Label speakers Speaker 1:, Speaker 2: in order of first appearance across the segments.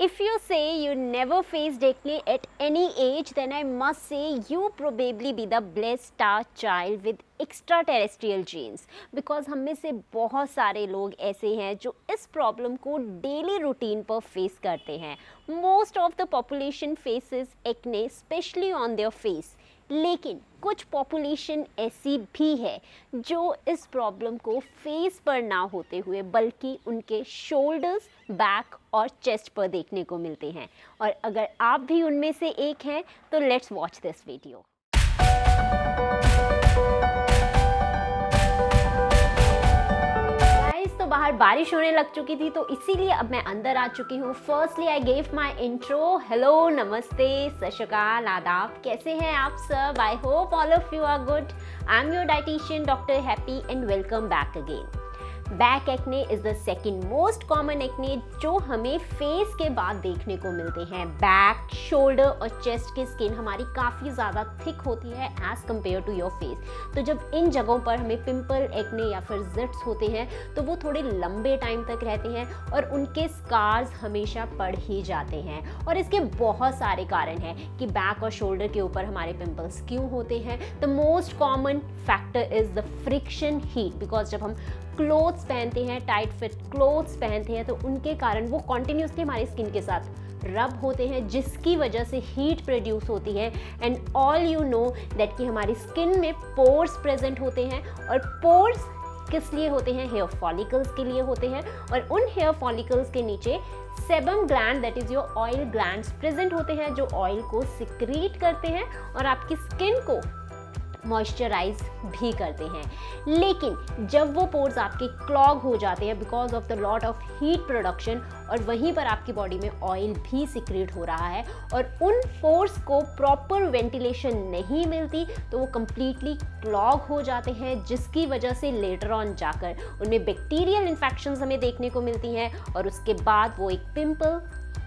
Speaker 1: If you say you never faced acne at any age, then I must say you probably be the blessed star child with extraterrestrial genes. Because हम में से बहुत सारे लोग ऐसे हैं जो इस प्रॉब्लम को डेली रूटीन पर फेस करते हैं. Most of the population faces acne, especially on their face. लेकिन कुछ पॉपुलेशन ऐसी भी है जो इस प्रॉब्लम को फेस पर ना होते हुए बल्कि उनके शोल्डर्स, बैक और चेस्ट पर देखने को मिलते हैं. और अगर आप भी उनमें से एक हैं तो लेट्स वॉच दिस वीडियो. तो बाहर बारिश होने लग चुकी थी तो इसीलिए अब मैं अंदर आ चुकी हूँ. Firstly I gave my intro. Hello, नमस्ते, सत श्री अकाल, आदाब. कैसे हैं आप सब? I hope all of you are good. I am your dietitian doctor Happy and welcome back again. Back acne is the second most common acne जो हमें face के बाद देखने को मिलते हैं. बैक, शोल्डर और चेस्ट की स्किन हमारी काफ़ी ज़्यादा थिक होती है as compare to your face. तो जब इन जगहों पर हमें पिंपल, एक्ने या फिर जिट्स होते हैं तो वो थोड़े लंबे टाइम तक रहते हैं और उनके स्कार्स हमेशा पड़ ही जाते हैं. और इसके बहुत सारे कारण हैं कि बैक और शोल्डर के ऊपर हमारे पिंपल्स क्यों होते हैं. The most common factor is the friction heat. Because जब हम क्लोथ्स पहनते हैं, टाइट फिट क्लोथ्स पहनते हैं तो उनके कारण वो कॉन्टिन्यूसली हमारी स्किन के साथ रब होते हैं जिसकी वजह से हीट प्रोड्यूस होती है. And all you know that कि हमारी स्किन में पोर्स प्रेजेंट होते हैं. और पोर्स किस लिए होते हैं? हेयर फॉलिकल्स के लिए होते हैं. और उन हेयर फॉलिकल्स के नीचे sebum gland, that is your oil glands present होते हैं जो ऑयल को सिक्रीट करते हैं और आपकी स्किन को मॉइस्चराइज भी करते हैं. लेकिन जब वो पोर्स आपके क्लॉग हो जाते हैं because of the lot of heat production और वहीं पर आपकी बॉडी में ऑयल भी सिक्रेट हो रहा है और उन पोर्स को प्रॉपर वेंटिलेशन नहीं मिलती तो वो कंप्लीटली क्लॉग हो जाते हैं जिसकी वजह से लेटर ऑन जाकर उनमें बैक्टीरियल इन्फेक्शंस हमें देखने को मिलती हैं और उसके बाद वो एक पिंपल,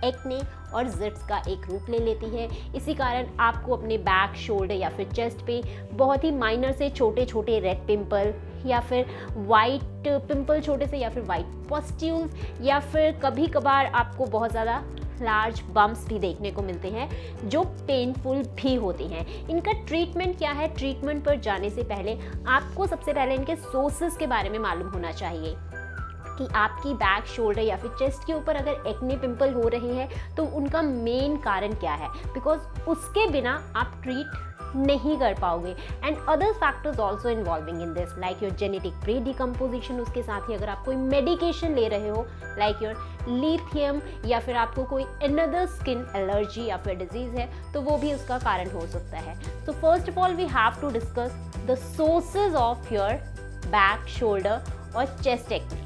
Speaker 1: एक्ने और जिट्स का एक रूप ले लेती है. इसी कारण आपको अपने बैक, शोल्डर या फिर चेस्ट पे बहुत ही माइनर से छोटे छोटे रेड पिंपल या फिर वाइट पिंपल छोटे से या फिर वाइट पस्ट्यूल्स या फिर कभी कभार आपको बहुत ज़्यादा लार्ज बम्प्स भी देखने को मिलते हैं जो पेनफुल भी होते हैं. इनका ट्रीटमेंट क्या है? ट्रीटमेंट पर जाने से पहले आपको सबसे पहले इनके सोर्सेज के बारे में मालूम होना चाहिए कि आपकी बैक, शोल्डर या फिर चेस्ट के ऊपर अगर एक्ने पिंपल हो रहे हैं तो उनका मेन कारण क्या है. बिकॉज उसके बिना आप ट्रीट नहीं कर पाओगे. And other factors also involving in this like your genetic pre decomposition. उसके साथ ही अगर आप कोई मेडिकेशन ले रहे हो लाइक योर लिथियम या फिर आपको कोई अनदर स्किन एलर्जी या फिर डिजीज है तो वो भी उसका कारण हो सकता है. So first of all we have to discuss the sources of your back, shoulder और chest acne.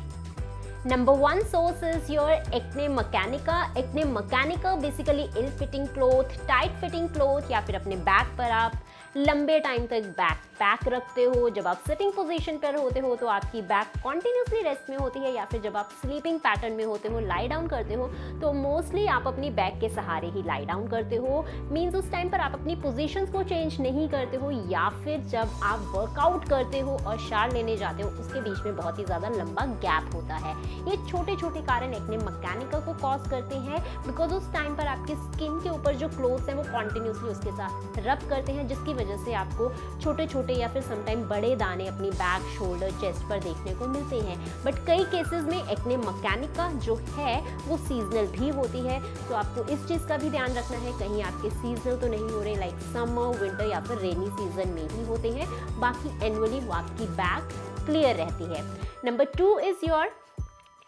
Speaker 1: Number one source is your acne mechanica. Acne mechanica basically ill fitting cloth, tight fitting cloth या फिर अपने back पर आप लंबे time तक back pack रखते हो. जब आप सिटिंग पोजीशन पर होते हो तो आपकी बैक कॉन्टिन्यूसली रेस्ट में होती है या फिर जब आप स्लीपिंग पैटर्न में होते हो, लाई डाउन करते हो तो मोस्टली आप अपनी बैक के सहारे ही लाई डाउन करते हो. मीन्स उस टाइम पर आप अपनी पोजीशंस को चेंज नहीं करते हो या फिर जब आप वर्कआउट करते हो और शार लेने जाते हो उसके बीच में बहुत ही ज़्यादा लंबा गैप होता है. ये छोटे छोटे कारण एक्ने मैकेनिका को कॉज करते हैं बिकॉज उस टाइम पर आपके स्किन के ऊपर जो क्लोथ्स हैं वो कॉन्टिन्यूसली उसके साथ रब करते हैं जिसकी वजह से आपको छोटे छोटे या फिर समटाइम बड़े दाने अपनी बैक, शोल्डर, चेस्ट पर देखने को मिलते हैं. बट कई केसेस में एक्ने मैकेनिका जो है वो सीजनल भी होती है. तो आपको इस चीज़ का भी ध्यान रखना है कहीं आपके सीजनल तो नहीं हो रहे लाइक समर, विंटर या फिर रेनी सीजन में ही होते हैं. बाकी एनुअली वो आपकी बैक क्लियर रहती है. Number two is your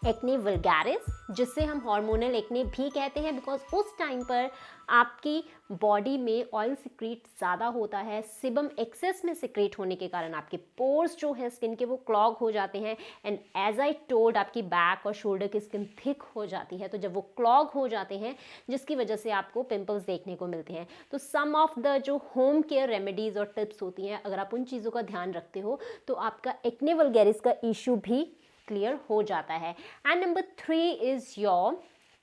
Speaker 1: acne vulgaris जिससे हम हार्मोनल एक्ने भी कहते हैं बिकॉज उस टाइम पर आपकी बॉडी में ऑयल सिक्रीट ज़्यादा होता है. सिबम एक्सेस में सिक्रीट होने के कारण आपके पोर्स जो है स्किन के वो क्लॉग हो जाते हैं. एंड एज आई टोल्ड आपकी बैक और शोल्डर की स्किन थिक हो जाती है. तो जब वो क्लॉग हो जाते हैं जिसकी वजह से आपको पिंपल्स देखने को मिलते हैं. तो सम ऑफ द जो होम केयर रेमेडीज़ और टिप्स होती हैं अगर आप उन चीज़ों का ध्यान रखते हो तो आपका एक्ने वल्गैरिस का इशू भी क्लियर हो जाता है. And number three is your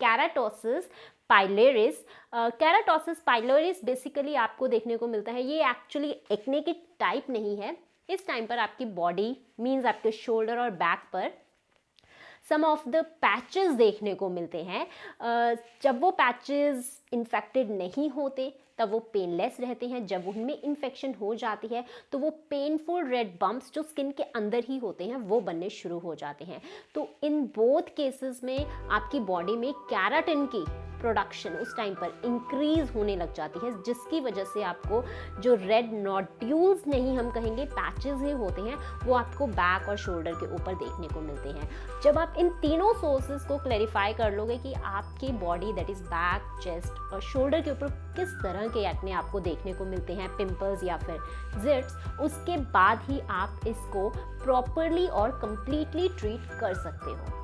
Speaker 1: keratosis pilaris. Keratosis pilaris basically आपको देखने को मिलता है. ये एक्चुअली एक्ने की टाइप नहीं है. इस टाइम पर आपकी बॉडी मीन्स आपके शोल्डर और बैक पर सम ऑफ द पैचेस देखने को मिलते हैं। जब वो पैचेस इन्फेक्टेड नहीं होते तब वो पेनलेस रहते हैं। जब उनमें इन्फेक्शन हो जाती है तो वो पेनफुल रेड बम्प्स जो स्किन के अंदर ही होते हैं वो बनने शुरू हो जाते हैं। तो इन बोथ केसेस में आपकी बॉडी में कैराटिन की प्रोडक्शन उस टाइम पर इंक्रीज होने लग जाती है, जिसकी वजह से आपको जो रेड नोड्यूल्स नहीं हम कहेंगे पैचेस ही होते हैं वो आपको बैक और शोल्डर के ऊपर देखने को मिलते हैं। जब आप इन तीनों सोर्सेज को क्लैरिफाई कर लोगे कि आपकी body that is back, chest और शोल्डर के ऊपर किस तरह के एक्ने आपको देखने को मिलते हैं, पिंपल्स या फिर जिट्स, उसके बाद ही आप इसको प्रॉपरली और कंप्लीटली ट्रीट कर सकते हो।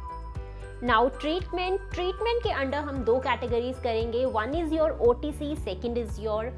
Speaker 1: नाउ ट्रीटमेंट के अंडर हम दो कैटेगरीज करेंगे। One is your OTC, second is your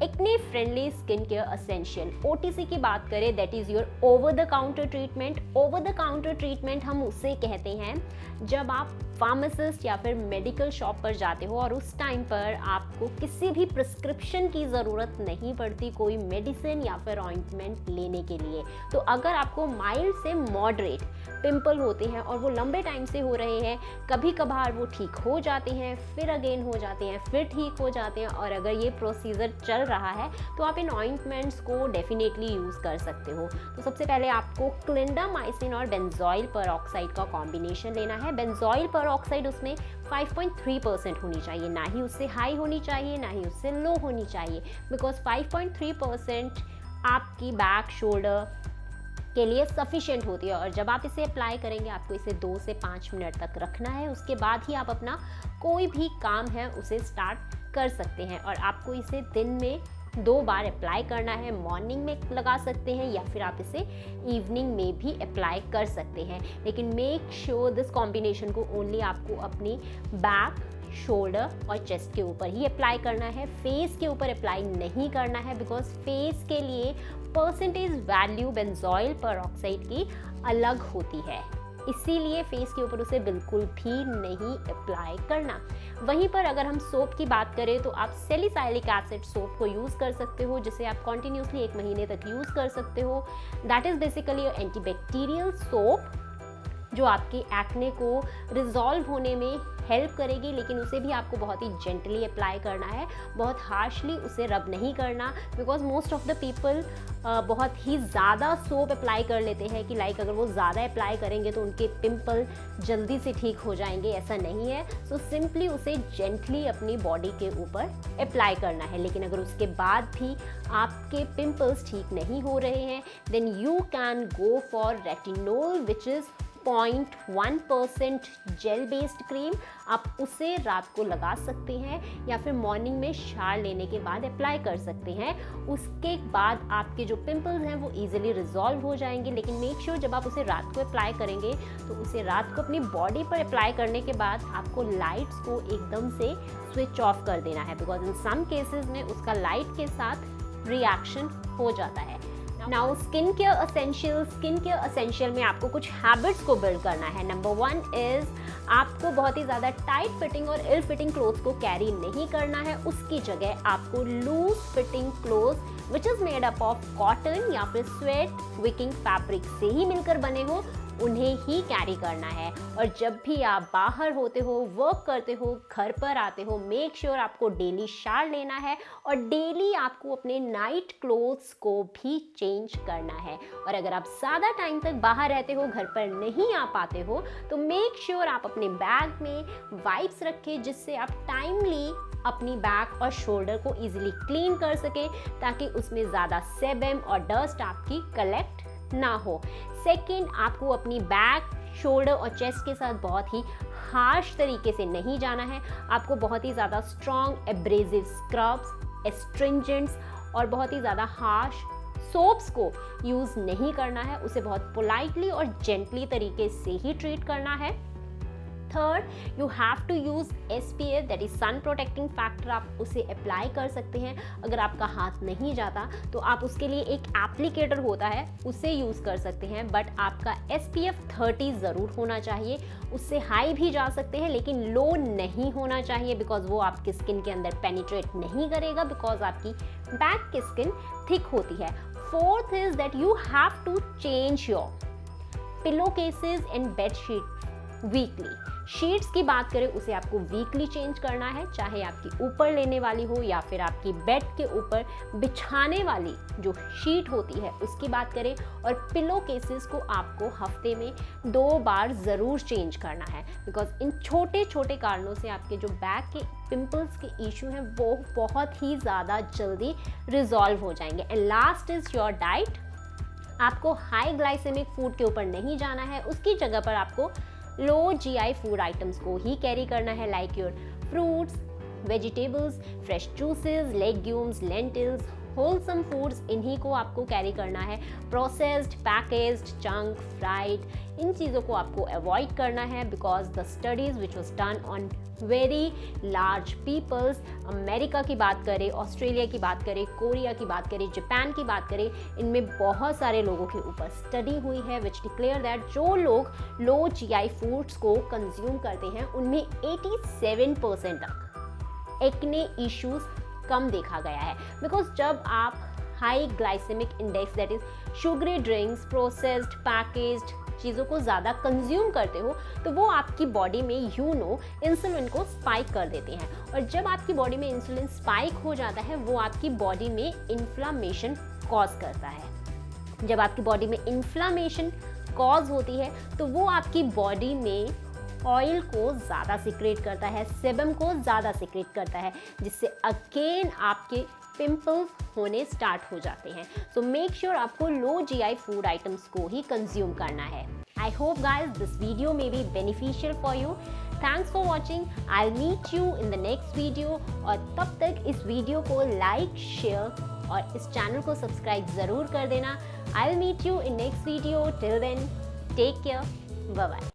Speaker 1: acne friendly skin care essential. OTC की बात करें that is your over the counter treatment. Over the counter treatment हम उसे कहते हैं जब आप फार्मासिस्ट या फिर मेडिकल शॉप पर जाते हो और उस टाइम पर आपको किसी भी प्रिस्क्रिप्शन की ज़रूरत नहीं पड़ती कोई मेडिसिन या फिर ऑइंटमेंट लेने के लिए। तो अगर आपको माइल्ड से मॉडरेट पिंपल होते हैं और वो लंबे टाइम से हो रहे हैं, कभी कभार वो ठीक हो जाते हैं, फिर अगेन हो जाते हैं, फिर ठीक हो जाते हैं, और अगर ये प्रोसीजर चल रहा है तो आप इन ऑइंटमेंट्स को डेफिनेटली यूज़ कर सकते हो। तो सबसे पहले आपको क्लिंडामाइसिन और बेंजोइल पेरोक्साइड का कॉम्बिनेशन लेना है। बेंजोइल पेरोक्साइड उसमें 5.3% होनी चाहिए, ना ही उससे हाई होनी चाहिए ना ही उससे लो होनी चाहिए, बिकॉज 5.3% आपकी बैक शोल्डर के लिए सफिशिएंट होती है। और जब आप इसे अप्लाई करेंगे आपको इसे 2 से 5 मिनट तक रखना है। उसके बाद ही आप अपना कोई भी काम है उसे स्टार्ट कर सकते हैं। और आपको इसे दिन में 2 बार अप्लाई करना है। मॉर्निंग में लगा सकते हैं या फिर आप इसे इवनिंग में भी अप्लाई कर सकते हैं, लेकिन मेक श्योर दिस कॉम्बिनेशन को ओनली आपको अपनी बैक, शोल्डर और चेस्ट के ऊपर ही अप्लाई करना है। फेस के ऊपर अप्लाई नहीं करना है, बिकॉज फेस के लिए परसेंटेज वैल्यू बेंजोइल पेरोक्साइड की अलग होती है, इसीलिए फेस के ऊपर उसे बिल्कुल भी नहीं अप्लाई करना। वहीं पर अगर हम सोप की बात करें तो आप सैलिसाइलिक एसिड सोप को यूज़ कर सकते हो, जिसे आप कॉन्टिन्यूसली 1 महीने तक यूज़ कर सकते हो। That is basically antibacterial soap जो आपके एक्ने को रिजॉल्व होने में हेल्प करेगी, लेकिन उसे भी आपको बहुत ही जेंटली अप्लाई करना है, बहुत हार्शली उसे रब नहीं करना, because most of the people बहुत ही ज़्यादा सोप अप्लाई कर लेते हैं कि लाइक अगर वो ज़्यादा अप्लाई करेंगे तो उनके पिंपल जल्दी से ठीक हो जाएंगे। ऐसा नहीं है। सो सिंपली उसे जेंटली अपनी बॉडी के ऊपर अप्लाई करना है। लेकिन अगर उसके बाद भी आपके पिंपल्स ठीक नहीं हो रहे हैं then you can go for retinol which is 0.1% gel based cream. आप उसे रात को लगा सकते हैं या फिर मॉर्निंग में शावर लेने के बाद अप्लाई कर सकते हैं। उसके बाद आपके जो पिंपल्स हैं वो इजीली रिजॉल्व हो जाएंगे। लेकिन मेक श्योर जब आप उसे रात को अप्लाई करेंगे तो उसे रात को अपनी बॉडी पर अप्लाई करने के बाद आपको लाइट्स को एकदम से स्विच ऑफ कर देना है, बिकॉज इन सम केसेस में उसका लाइट के साथ रिएक्शन हो जाता है। नाउ स्किन केयर एसेंशियल में आपको कुछ हैबिट्स को बिल्ड करना है। नंबर 1 इज आपको बहुत ही ज़्यादा टाइट फिटिंग और इल फिटिंग क्लोथ्स को कैरी नहीं करना है। उसकी जगह आपको loose fitting clothes which is made up of cotton या फिर स्वेट विकिंग फैब्रिक से ही मिलकर बने हो उन्हें ही कैरी करना है। और जब भी आप बाहर होते हो, वर्क करते हो, घर पर आते हो, मेक श्योर आपको डेली शावर लेना है और डेली आपको अपने नाइट क्लोथ्स को भी चेंज करना है। और अगर आप ज़्यादा टाइम तक बाहर रहते हो, घर पर नहीं आ पाते हो, तो मेक श्योर आप अपने बैग में वाइप्स रखें जिससे आप टाइमली अपनी बैक और शोल्डर को इजीली क्लीन कर सके, ताकि उसमें ज़्यादा सेबम और डस्ट आपकी कलेक्ट ना हो। सेकेंड, आपको अपनी बैक, शोल्डर और चेस्ट के साथ बहुत ही हार्श तरीके से नहीं जाना है। आपको बहुत ही ज़्यादा स्ट्रॉन्ग एब्रेसिव स्क्रब्स, एस्ट्रिंजेंट्स और बहुत ही ज़्यादा हार्श सोप्स को यूज़ नहीं करना है। उसे बहुत पोलाइटली और जेंटली तरीके से ही ट्रीट करना है। Third, you have to use SPF that is sun protecting factor. आप उसे अप्लाई कर सकते हैं। अगर आपका हाथ नहीं जाता तो आप उसके लिए एक एप्लीकेटर होता है, उसे यूज़ कर सकते हैं, बट आपका SPF 30 ज़रूर होना चाहिए। उससे हाई भी जा सकते हैं लेकिन लो नहीं होना चाहिए, बिकॉज वो आपकी स्किन के अंदर पेनिट्रेट नहीं करेगा, बिकॉज आपकी बैक की स्किन थिक होती है। Fourth is that you have to change your pillow cases and bed sheet weekly. Sheets की बात करें उसे आपको वीकली चेंज करना है, चाहे आपकी ऊपर लेने वाली हो या फिर आपकी बेड के ऊपर बिछाने वाली जो शीट होती है उसकी बात करें। और पिलो केसेस को आपको हफ्ते में 2 बार ज़रूर चेंज करना है, बिकॉज इन छोटे छोटे कारणों से आपके जो बैक के पिंपल्स के इशू हैं वो बहुत ही ज़्यादा जल्दी रिजॉल्व हो जाएंगे। And last is your diet. आपको हाई ग्लाइसेमिक फूड के ऊपर नहीं जाना है, उसकी जगह पर आपको लो जीआई फूड आइटम्स को ही कैरी करना है, like your fruits, vegetables, fresh juices, legumes, lentils, wholesome foods, इन्हीं को आपको कैरी करना है। प्रोसेस्ड, पैकेज्ड, जंक, फ्राइड, इन चीज़ों को आपको अवॉइड करना है, because the studies which was done on very large peoples, America की बात करें, ऑस्ट्रेलिया की बात करें, कोरिया की बात करें, जापान की बात करें, इनमें बहुत सारे लोगों के ऊपर स्टडी हुई है विच डिक्लेयर दैट जो लोग लो जीआई फूड्स को कंज्यूम करते हैं उनमें 87% तक एक्ने इश्यूज कम देखा गया है। बिकॉज जब आप high glycemic index that is sugary drinks, processed, packaged चीज़ों को ज़्यादा कंज्यूम करते हो तो वो आपकी बॉडी में इंसुलिन को स्पाइक कर देते हैं, और जब आपकी बॉडी में इंसुलिन स्पाइक हो जाता है वो आपकी बॉडी में इन्फ्लामेशन कॉज करता है। जब आपकी बॉडी में इन्फ्लामेशन कॉज होती है तो वो आपकी बॉडी में ऑयल को ज़्यादा सिक्रेट करता है, सेबम को ज़्यादा सिक्रेट करता है, जिससे अगेन आपके पिंपल्स होने स्टार्ट हो जाते हैं। सो मेक श्योर आपको लो जीआई फूड आइटम्स को ही कंज्यूम करना है। I hope guys this video may be beneficial for you. Thanks for watching. I will meet you in the next video, और तब तक इस वीडियो को लाइक, शेयर और इस चैनल को सब्सक्राइब ज़रूर कर देना। I will meet you in next video. Till then take care, bye bye.